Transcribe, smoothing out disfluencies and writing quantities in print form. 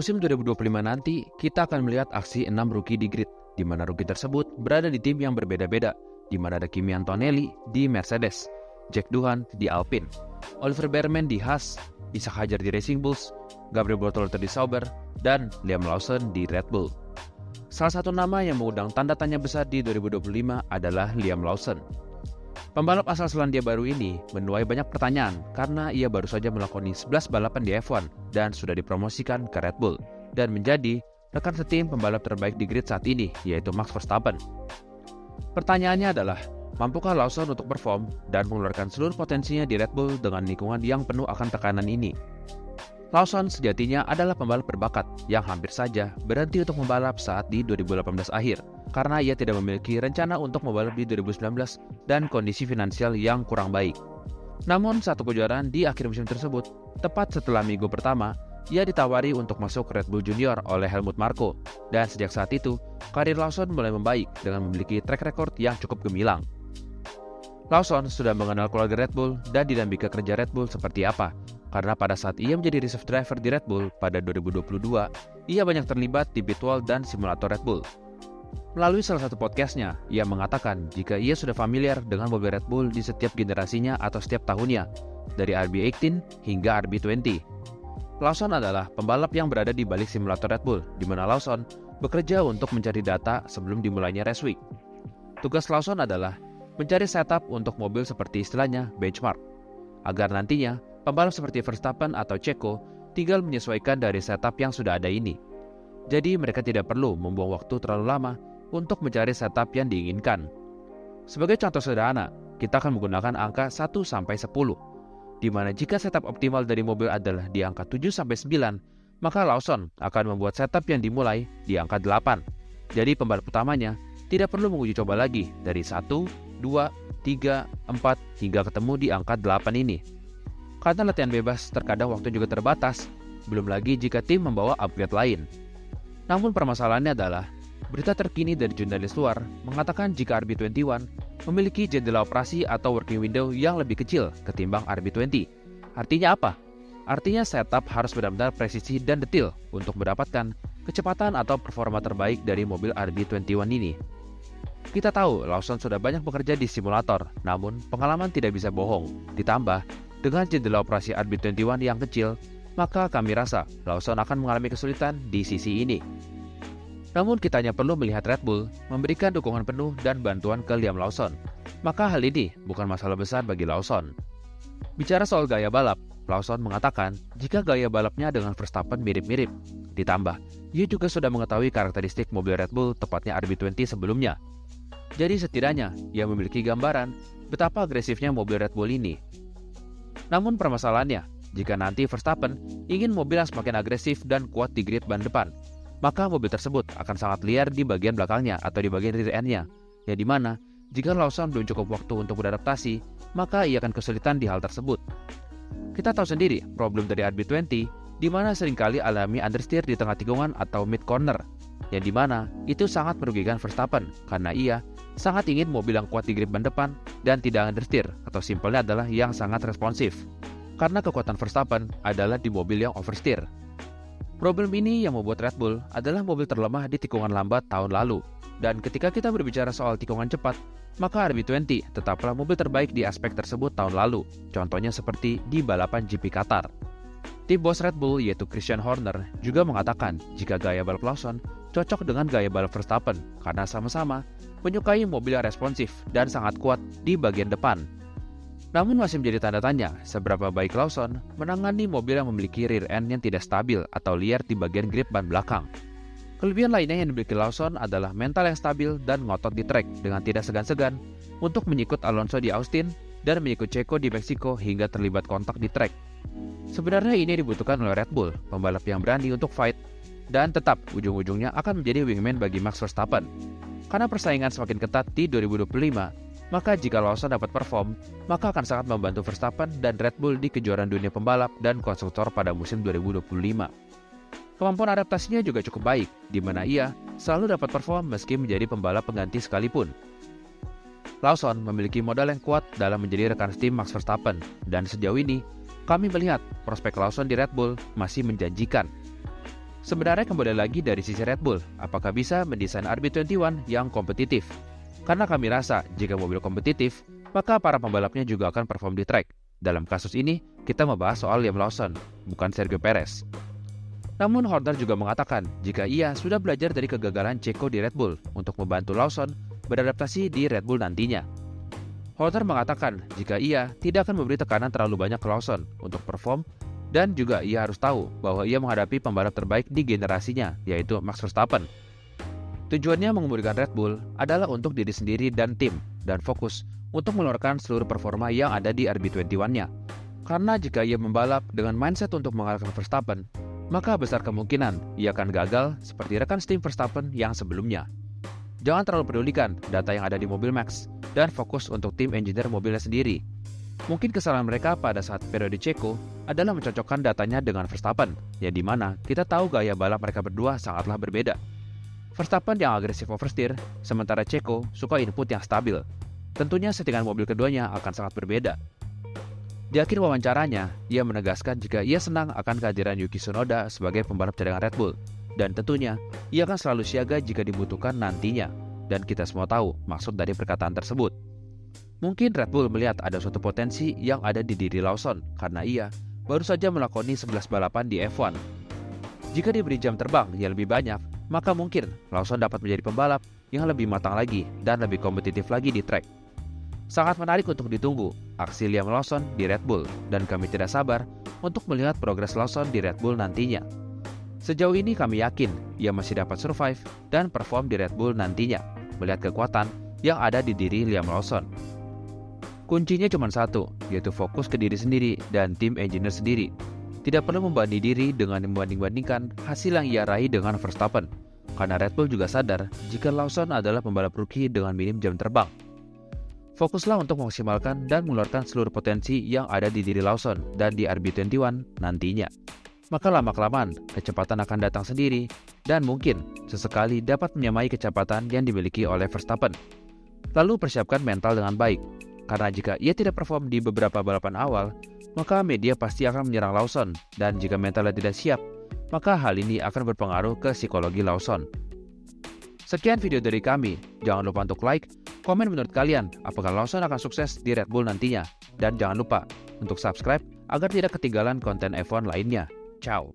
Musim 2025 nanti, kita akan melihat aksi 6 rookie di grid, di mana rookie tersebut berada di tim yang berbeda-beda, di mana ada Kimi Antonelli di Mercedes, Jack Doohan di Alpine, Oliver Bearman di Haas, Isaac Hadjar di Racing Bulls, Gabriel Bortoleto di Sauber, dan Liam Lawson di Red Bull. Salah satu nama yang mengundang tanda tanya besar di 2025 adalah Liam Lawson. Pembalap asal Selandia Baru ini menuai banyak pertanyaan karena ia baru saja melakoni 11 balapan di F1 dan sudah dipromosikan ke Red Bull dan menjadi rekan setim pembalap terbaik di grid saat ini, yaitu Max Verstappen. Pertanyaannya adalah, mampukah Lawson untuk perform dan mengeluarkan seluruh potensinya di Red Bull dengan lingkungan yang penuh akan tekanan ini? Lawson sejatinya adalah pembalap berbakat yang hampir saja berhenti untuk membalap saat di 2018 akhir karena ia tidak memiliki rencana untuk membalap di 2019 dan kondisi finansial yang kurang baik. Namun satu kejuaraan di akhir musim tersebut, tepat setelah minggu pertama, ia ditawari untuk masuk Red Bull Junior oleh Helmut Marko dan sejak saat itu, karir Lawson mulai membaik dengan memiliki track record yang cukup gemilang. Lawson sudah mengenal keluarga Red Bull dan dinamika kerja Red Bull seperti apa. Karena pada saat ia menjadi reserve driver di Red Bull pada 2022, ia banyak terlibat di pit wall dan simulator Red Bull. Melalui salah satu podcastnya, ia mengatakan jika ia sudah familiar dengan mobil Red Bull di setiap generasinya atau setiap tahunnya, dari RB18 hingga RB20. Lawson adalah pembalap yang berada di balik simulator Red Bull, di mana Lawson bekerja untuk mencari data sebelum dimulainya race week. Tugas Lawson adalah mencari setup untuk mobil seperti istilahnya benchmark, agar nantinya pembalap seperti Verstappen atau Checo tinggal menyesuaikan dari setup yang sudah ada ini. Jadi mereka tidak perlu membuang waktu terlalu lama untuk mencari setup yang diinginkan. Sebagai contoh sederhana, kita akan menggunakan angka 1-10, di mana jika setup optimal dari mobil adalah di angka 7-9, maka Lawson akan membuat setup yang dimulai di angka 8. Jadi pembalap utamanya tidak perlu menguji coba lagi dari 1, 2, 3, 4 hingga ketemu di angka 8 ini. Karena latihan bebas terkadang waktu juga terbatas, belum lagi jika tim membawa upgrade lain. Namun permasalahannya adalah, berita terkini dari jurnalis luar mengatakan jika RB21 memiliki jendela operasi atau working window yang lebih kecil ketimbang RB20. Artinya apa? Artinya setup harus benar-benar presisi dan detail untuk mendapatkan kecepatan atau performa terbaik dari mobil RB21 ini. Kita tahu Lawson sudah banyak bekerja di simulator, namun pengalaman tidak bisa bohong. Ditambah, dengan jendela operasi RB21 yang kecil, maka kami rasa Lawson akan mengalami kesulitan di sisi ini. Namun kita hanya perlu melihat Red Bull memberikan dukungan penuh dan bantuan ke Liam Lawson. Maka hal ini bukan masalah besar bagi Lawson. Bicara soal gaya balap, Lawson mengatakan jika gaya balapnya dengan Verstappen mirip-mirip. Ditambah, ia juga sudah mengetahui karakteristik mobil Red Bull tepatnya RB20 sebelumnya. Jadi setidaknya ia memiliki gambaran betapa agresifnya mobil Red Bull ini. Namun permasalahannya, jika nanti Verstappen ingin mobil yang semakin agresif dan kuat di grid ban depan, maka mobil tersebut akan sangat liar di bagian belakangnya atau di bagian rear end-nya, yang dimana jika Lawson belum cukup waktu untuk beradaptasi, maka ia akan kesulitan di hal tersebut. Kita tahu sendiri problem dari RB20, di mana seringkali alami understeer di tengah tikungan atau mid corner, yang dimana itu sangat merugikan Verstappen karena ia sangat ingin mobil yang kuat di grid ban depan dan tidak understeer, atau simpelnya adalah yang sangat responsif. Karena kekuatan Verstappen adalah di mobil yang oversteer. Problem ini yang membuat Red Bull adalah mobil terlemah di tikungan lambat tahun lalu. Dan ketika kita berbicara soal tikungan cepat, maka RB20 tetaplah mobil terbaik di aspek tersebut tahun lalu. Contohnya seperti di balapan GP Qatar. Tim bos Red Bull yaitu Christian Horner juga mengatakan jika gaya balap Lawson cocok dengan gaya balap Verstappen karena sama-sama menyukai mobil yang responsif dan sangat kuat di bagian depan. Namun masih menjadi tanda tanya seberapa baik Lawson menangani mobil yang memiliki rear end yang tidak stabil atau liar di bagian grip ban belakang. Kelebihan lainnya yang dimiliki Lawson adalah mental yang stabil dan ngotot di trek dengan tidak segan-segan untuk menyikut Alonso di Austin dan mengikut Checo di Meksiko hingga terlibat kontak di trek. Sebenarnya ini dibutuhkan oleh Red Bull, pembalap yang berani untuk fight dan tetap ujung-ujungnya akan menjadi wingman bagi Max Verstappen. Karena persaingan semakin ketat di 2025, maka jika Lawson dapat perform, maka akan sangat membantu Verstappen dan Red Bull di kejuaraan dunia pembalap dan konstruktor pada musim 2025. Kemampuan adaptasinya juga cukup baik, di mana ia selalu dapat perform meski menjadi pembalap pengganti sekalipun. Lawson memiliki modal yang kuat dalam menjadi rekan tim Max Verstappen, dan sejauh ini, kami melihat prospek Lawson di Red Bull masih menjanjikan. Sebenarnya kembali lagi dari sisi Red Bull, apakah bisa mendesain RB21 yang kompetitif? Karena kami rasa jika mobil kompetitif, maka para pembalapnya juga akan perform di track. Dalam kasus ini, kita membahas soal Liam Lawson, bukan Sergio Perez. Namun Horner juga mengatakan jika ia sudah belajar dari kegagalan Checo di Red Bull untuk membantu Lawson beradaptasi di Red Bull nantinya. Horner mengatakan jika ia tidak akan memberi tekanan terlalu banyak ke Lawson untuk perform, dan juga ia harus tahu bahwa ia menghadapi pembalap terbaik di generasinya, yaitu Max Verstappen. Tujuannya mengemudikan Red Bull adalah untuk diri sendiri dan tim, dan fokus untuk mengeluarkan seluruh performa yang ada di RB21-nya. Karena jika ia membalap dengan mindset untuk mengalahkan Verstappen, maka besar kemungkinan ia akan gagal seperti rekan tim Verstappen yang sebelumnya. Jangan terlalu pedulikan data yang ada di mobil Max, dan fokus untuk tim engineer mobilnya sendiri. Mungkin kesalahan mereka pada saat periode Checo adalah mencocokkan datanya dengan Verstappen, yang dimana kita tahu gaya balap mereka berdua sangatlah berbeda. Verstappen yang agresif oversteer, sementara Checo suka input yang stabil. Tentunya settingan mobil keduanya akan sangat berbeda. Di akhir wawancaranya, ia menegaskan jika ia senang akan kehadiran Yuki Tsunoda sebagai pembalap cadangan Red Bull, dan tentunya ia akan selalu siaga jika dibutuhkan nantinya, dan kita semua tahu maksud dari perkataan tersebut. Mungkin Red Bull melihat ada suatu potensi yang ada di diri Lawson karena ia baru saja melakoni 11 balapan di F1. Jika diberi jam terbang yang lebih banyak, maka mungkin Lawson dapat menjadi pembalap yang lebih matang lagi dan lebih kompetitif lagi di track. Sangat menarik untuk ditunggu aksi Liam Lawson di Red Bull, dan kami tidak sabar untuk melihat progres Lawson di Red Bull nantinya. Sejauh ini kami yakin ia masih dapat survive dan perform di Red Bull nantinya, melihat kekuatan yang ada di diri Liam Lawson. Kuncinya cuma satu, yaitu fokus ke diri sendiri dan tim engineer sendiri. Tidak perlu membanding diri dengan membanding-bandingkan hasil yang ia raih dengan Verstappen, karena Red Bull juga sadar jika Lawson adalah pembalap rookie dengan minim jam terbang. Fokuslah untuk memaksimalkan dan mengeluarkan seluruh potensi yang ada di diri Lawson dan di RB21 nantinya. Maka lama-kelamaan, kecepatan akan datang sendiri, dan mungkin sesekali dapat menyamai kecepatan yang dimiliki oleh Verstappen. Lalu persiapkan mental dengan baik, karena jika ia tidak perform di beberapa balapan awal, maka media pasti akan menyerang Lawson, dan jika mentalnya tidak siap, maka hal ini akan berpengaruh ke psikologi Lawson. Sekian video dari kami, jangan lupa untuk like, komen menurut kalian apakah Lawson akan sukses di Red Bull nantinya, dan jangan lupa untuk subscribe agar tidak ketinggalan konten F1 lainnya. Ciao!